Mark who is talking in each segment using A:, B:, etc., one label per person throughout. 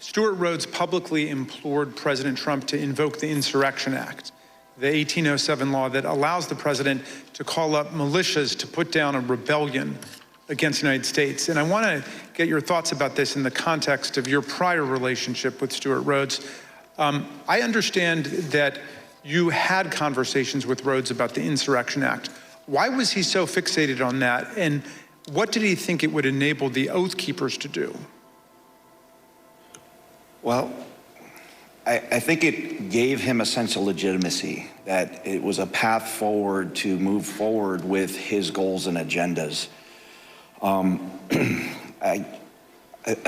A: Stuart Rhodes publicly implored President Trump to invoke the Insurrection Act, the 1807 law that allows the president to call up militias to put down a rebellion against the United States. And I want to get your thoughts about this in the context of your prior relationship with Stuart Rhodes. I understand that you had conversations with Rhodes about the Insurrection Act. Why was he so fixated on that? And what did he think it would enable the Oath Keepers to do?
B: Well, I think it gave him a sense of legitimacy, that it was a path forward to move forward with his goals and agendas. I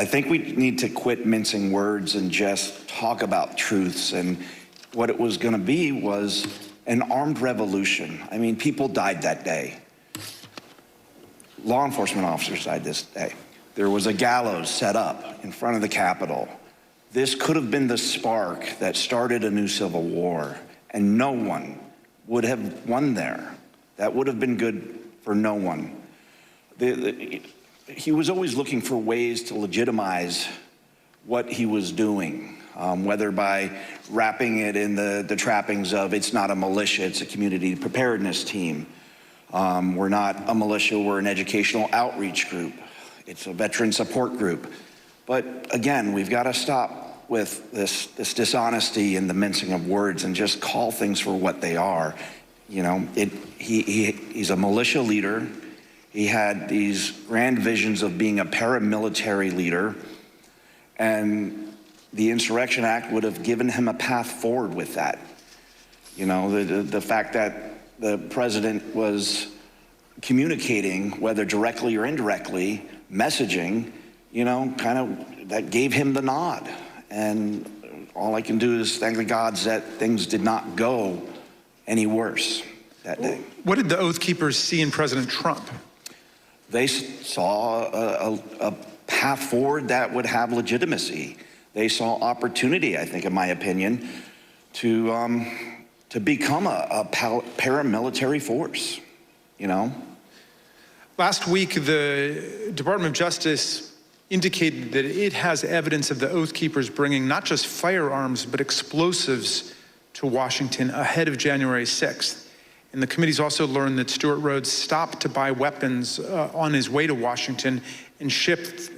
B: think we need to quit mincing words and just talk about truths. And what it was going to be was an armed revolution. I mean, people died that day. Law enforcement officers died this day. There was a gallows set up in front of the Capitol. This could have been the spark that started a new civil war, and no one would have won there. That would have been good for no one. He was always looking for ways to legitimize what he was doing, whether by wrapping it in the trappings of it's not a militia, it's a community preparedness team. We're not a militia, we're an educational outreach group. It's a veteran support group. But again, we've got to stop with this dishonesty and the mincing of words and just call things for what they are. You know, he's a militia leader. He had these grand visions of being a paramilitary leader, and the Insurrection Act would have given him a path forward with that. You know, the fact that the president was communicating, whether directly or indirectly, messaging, you know, kind of that gave him the nod. And all I can do is thank the gods that things did not go any worse that day.
A: What did the Oath Keepers see in President Trump?
B: They saw a path forward that would have legitimacy. They saw opportunity, I think, in my opinion, to become a paramilitary force, you know?
A: Last week, the Department of Justice indicated that it has evidence of the Oath Keepers bringing not just firearms, but explosives to Washington ahead of January 6th. And the committee's also learned that Stuart Rhodes stopped to buy weapons on his way to Washington and shipped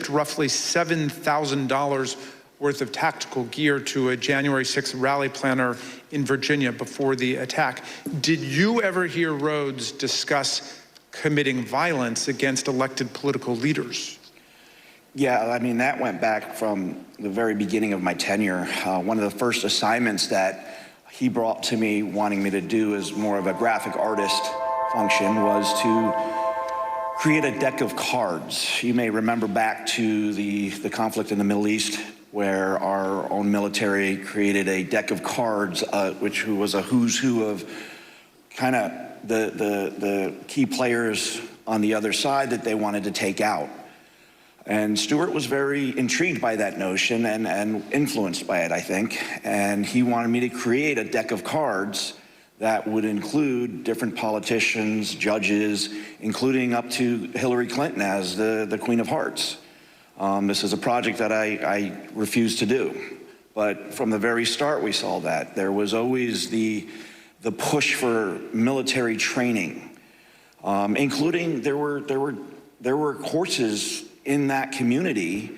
A: roughly $7,000 worth of tactical gear to a January 6th rally planner in Virginia before the attack. Did you ever hear Rhodes discuss committing violence against elected political leaders?
B: Yeah, I mean, that went back from the very beginning of my tenure. One of the first assignments that he brought to me, wanting me to do as more of a graphic artist function, was to create a deck of cards. You may remember back to the conflict in the Middle East, where our own military created a deck of cards, which was a who's who of kind of the key players on the other side that they wanted to take out. And Stuart was very intrigued by that notion and influenced by it, I think. And he wanted me to create a deck of cards that would include different politicians, judges, including up to Hillary Clinton as the Queen of Hearts. This is a project that I refused to do. But from the very start, we saw that. There was always the push for military training, including there were courses in that community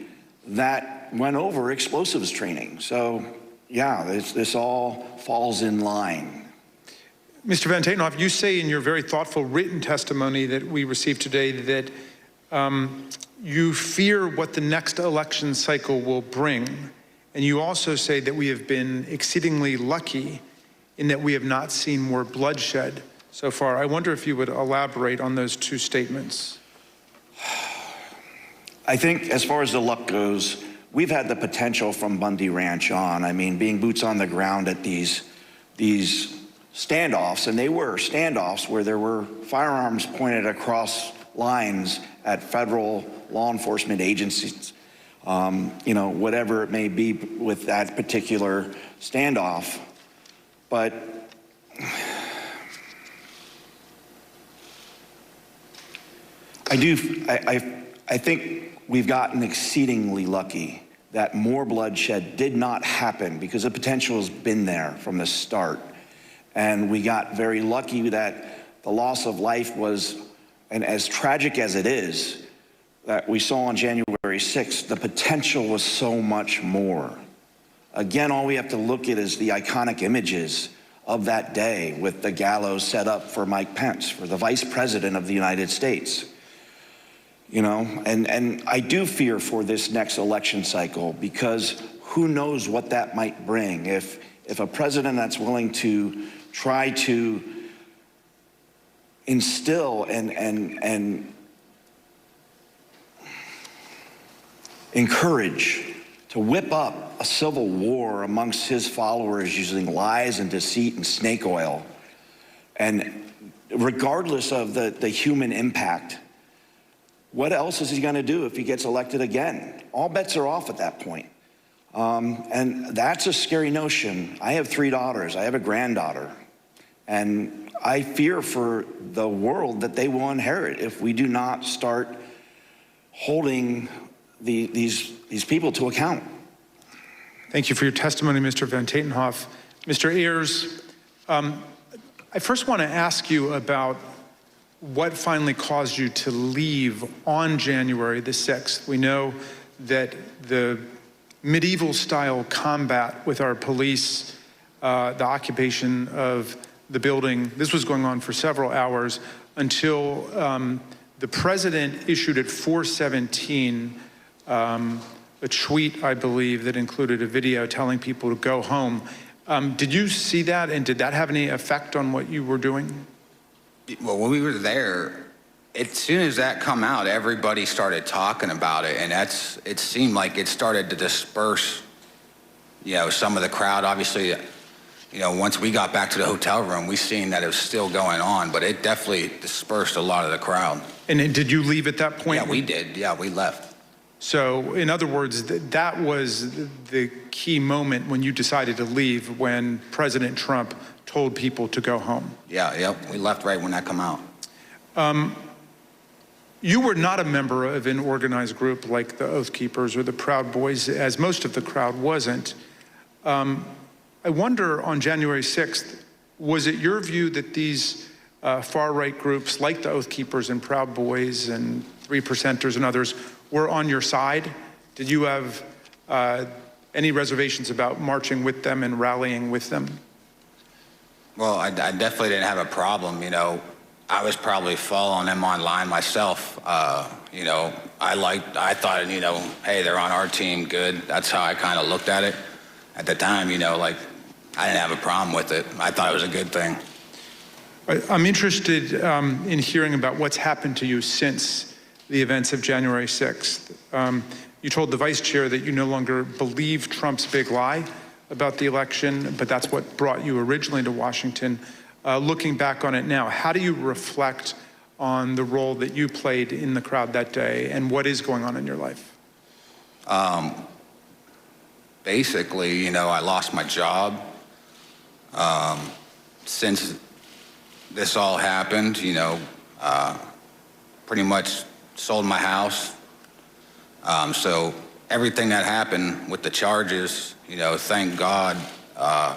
B: that went over explosives training. So yeah, this all falls in line.
A: Mr. Van Tatenhoff, you say in your very thoughtful written testimony that we received today that you fear what the next election cycle will bring. And you also say that we have been exceedingly lucky in that we have not seen more bloodshed so far. I wonder if you would elaborate on those two statements.
B: I think as far as the luck goes, we've had the potential from Bundy Ranch on. I mean, being boots on the ground at these standoffs, and they were standoffs where there were firearms pointed across lines at federal law enforcement agencies, you know, whatever it may be with that particular standoff. But I think we've gotten exceedingly lucky that more bloodshed did not happen, because the potential has been there from the start. And we got very lucky that the loss of life was, and as tragic as it is, that we saw on January 6th, the potential was so much more. Again, all we have to look at is the iconic images of that day with the gallows set up for Mike Pence, for the Vice President of the United States. You know, and I do fear for this next election cycle, because who knows what that might bring. If a president that's willing to try to instill and encourage to whip up a civil war amongst his followers using lies and deceit and snake oil, and regardless of the human impact, what else is he going to do if he gets elected again? All bets are off at that point. And that's a scary notion. I have 3 daughters. I have a granddaughter. And I fear for the world that they will inherit if we do not start holding these people to account.
A: Thank you for your testimony, Mr. Van Tatenhoff. Mr. Ayers, I first want to ask you about what finally caused you to leave on January the 6th. We know that the medieval-style combat with our police, the occupation of the building, this was going on for several hours until the president issued at 4:17 a tweet, I believe, that included a video telling people to go home. Did you see that, and did that have any effect on what you were doing?
C: Well, when we were there, as soon as that come out, everybody started talking about it, and it seemed like it started to disperse, you know, some of the crowd. Obviously, you know, once we got back to the hotel room, we seen that it was still going on, but it definitely dispersed a lot of the crowd.
A: And did you leave at that point?
C: Yeah, we did. Yeah, we left.
A: So, in other words, that was the key moment when you decided to leave, when President Trump told people to go home.
C: Yeah, yep, we left right when that come out.
A: You were not a member of an organized group like the Oath Keepers or the Proud Boys, as most of the crowd wasn't. I wonder, on January 6th, was it your view that these far-right groups like the Oath Keepers and Proud Boys and 3%ers and others were on your side? Did you have any reservations about marching with them and rallying with them?
C: Well, I definitely didn't have a problem, you know. I was probably following them online myself. You know, I thought, you know, hey, they're on our team, good. That's how I kind of looked at it at the time, you know, like, I didn't have a problem with it. I thought it was a good thing.
A: I'm interested in hearing about what's happened to you since the events of January 6th. You told the vice chair that you no longer believe Trump's big lie about the election, but that's what brought you originally to Washington. Looking back on it now, how do you reflect on the role that you played in the crowd that day, and what is going on in your life?
C: Basically, you know, I lost my job. Since this all happened, you know, pretty much sold my house. So everything that happened with the charges, you know, thank God, a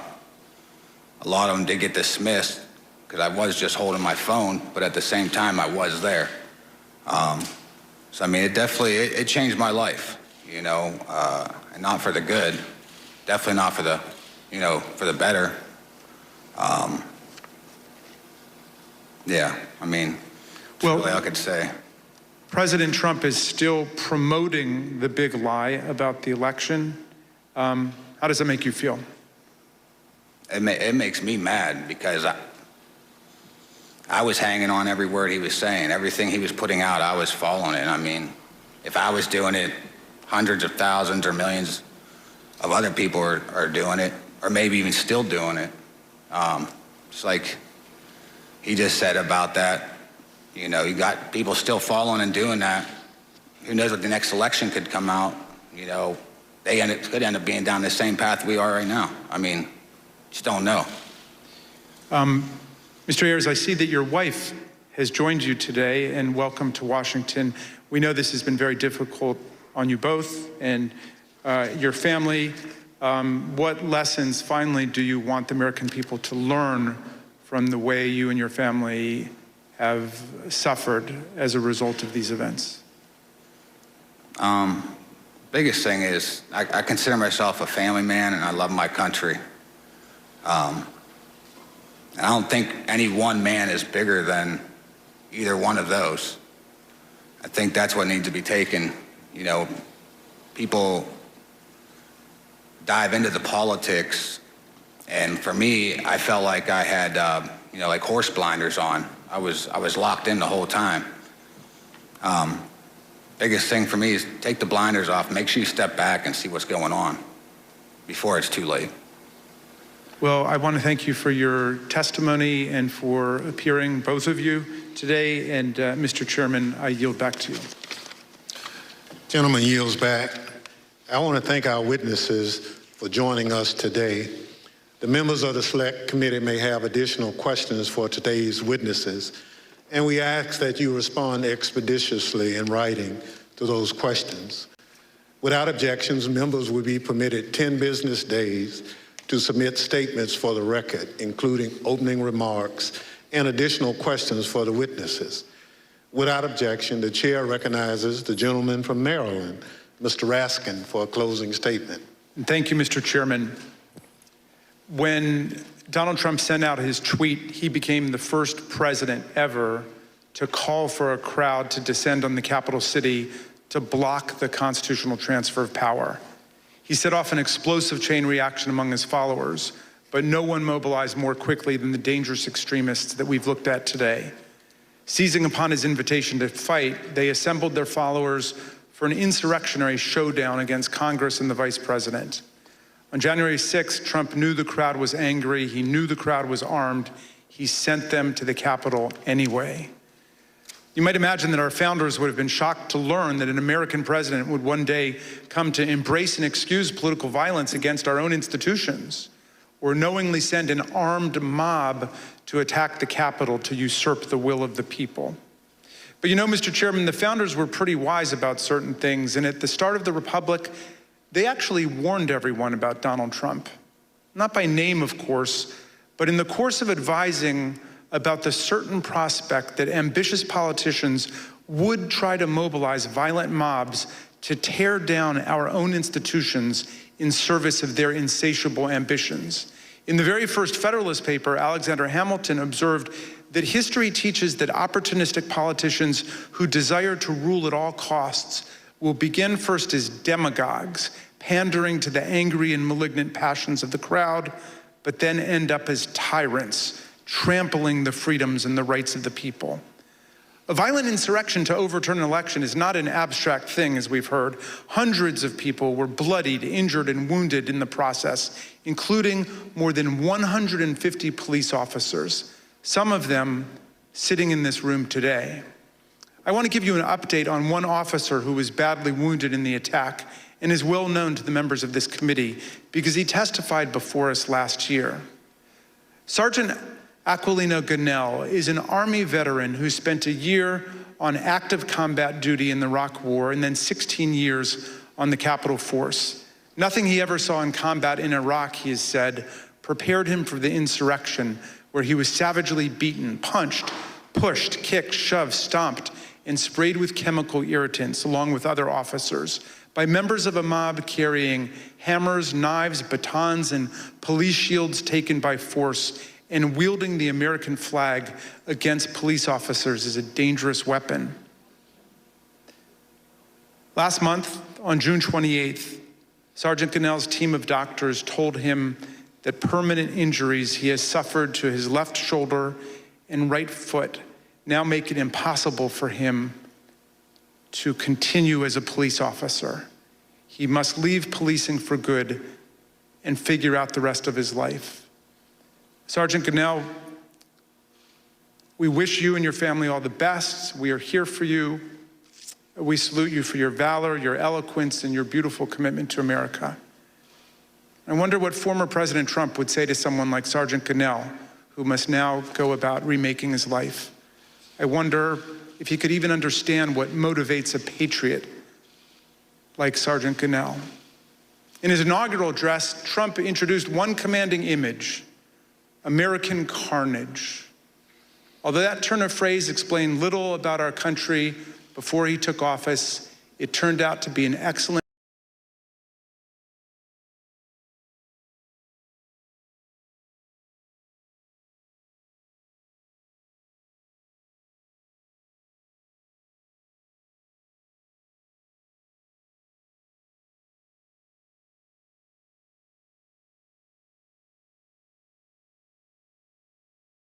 C: lot of them did get dismissed, because I was just holding my phone, but at the same time I was there. So I mean, it definitely, it changed my life, you know, and not for the good, definitely not for the, you know, for the better. Yeah, I mean, that's
A: well,
C: really all I could say.
A: President Trump is still promoting the big lie about the election. How does that make you feel?
C: It makes me mad, because I was hanging on every word he was saying. Everything he was putting out, I was following it. I mean, if I was doing it, hundreds of thousands or millions of other people are doing it, or maybe even still doing it. It's like he just said about that. You know, you got people still following and doing that. Who knows what the next election could come out? You know, could end up being down the same path we are right now. I mean, just don't know.
A: Mr. Ayers, I see that your wife has joined you today, and welcome to Washington. We know this has been very difficult on you both, and your family. What lessons, finally, do you want the American people to learn from the way you and your family have suffered as a result of these events?
C: Biggest thing is I consider myself a family man, and I love my country. And I don't think any one man is bigger than either one of those. I think that's what needs to be taken. You know, people dive into the politics, and for me, I felt like I had, like horse blinders on. I was locked in the whole time. Biggest thing for me is take the blinders off, make sure you step back and see what's going on before it's too late.
A: Well, I want to thank you for your testimony and for appearing, both of you, today. And Mr. Chairman, I yield back to you.
D: Gentleman yields back. I want to thank our witnesses for joining us today. The members of the Select Committee may have additional questions for today's witnesses, and we ask that you respond expeditiously in writing to those questions. Without objections, members will be permitted 10 business days to submit statements for the record, including opening remarks and additional questions for the witnesses. Without objection, the chair recognizes the gentleman from Maryland, Mr. Raskin, for a closing statement.
A: Thank you, Mr. Chairman. When Donald Trump sent out his tweet, he became the first president ever to call for a crowd to descend on the capital city to block the constitutional transfer of power. He set off an explosive chain reaction among his followers, but no one mobilized more quickly than the dangerous extremists that we've looked at today. Seizing upon his invitation to fight, they assembled their followers for an insurrectionary showdown against Congress and the vice president. On January 6th, Trump knew the crowd was angry. He knew the crowd was armed. He sent them to the Capitol anyway. You might imagine that our founders would have been shocked to learn that an American president would one day come to embrace and excuse political violence against our own institutions, or knowingly send an armed mob to attack the Capitol to usurp the will of the people. But you know, Mr. Chairman, the founders were pretty wise about certain things, and at the start of the Republic, they actually warned everyone about Donald Trump. Not by name, of course, but in the course of advising about the certain prospect that ambitious politicians would try to mobilize violent mobs to tear down our own institutions in service of their insatiable ambitions. In the very first Federalist paper, Alexander Hamilton observed that history teaches that opportunistic politicians who desire to rule at all costs will begin first as demagogues, pandering to the angry and malignant passions of the crowd, but then end up as tyrants, trampling the freedoms and the rights of the people. A violent insurrection to overturn an election is not an abstract thing, as we've heard. Hundreds of people were bloodied, injured, and wounded in the process, including more than 150 police officers, some of them sitting in this room today. I want to give you an update on one officer who was badly wounded in the attack and is well known to the members of this committee because he testified before us last year. Sergeant Aquilino Gunnell is an Army veteran who spent a year on active combat duty in the Iraq War and then 16 years on the Capitol Force. Nothing he ever saw in combat in Iraq, he has said, prepared him for the insurrection, where he was savagely beaten, punched, pushed, kicked, shoved, stomped, and sprayed with chemical irritants, along with other officers, by members of a mob carrying hammers, knives, batons, and police shields taken by force, and wielding the American flag against police officers as a dangerous weapon. Last month, on June 28th, Sergeant Gunnell's team of doctors told him that permanent injuries he has suffered to his left shoulder and right foot now make it impossible for him to continue as a police officer. He must leave policing for good and figure out the rest of his life. Sergeant Gunnell, we wish you and your family all the best. We are here for you. We salute you for your valor, your eloquence, and your beautiful commitment to America. I wonder what former President Trump would say to someone like Sergeant Gunnell, who must now go about remaking his life. I wonder if he could even understand what motivates a patriot like Sergeant Gunnell. In his inaugural address, Trump introduced one commanding image: American carnage. Although that turn of phrase explained little about our country before he took office, it turned out to be an excellent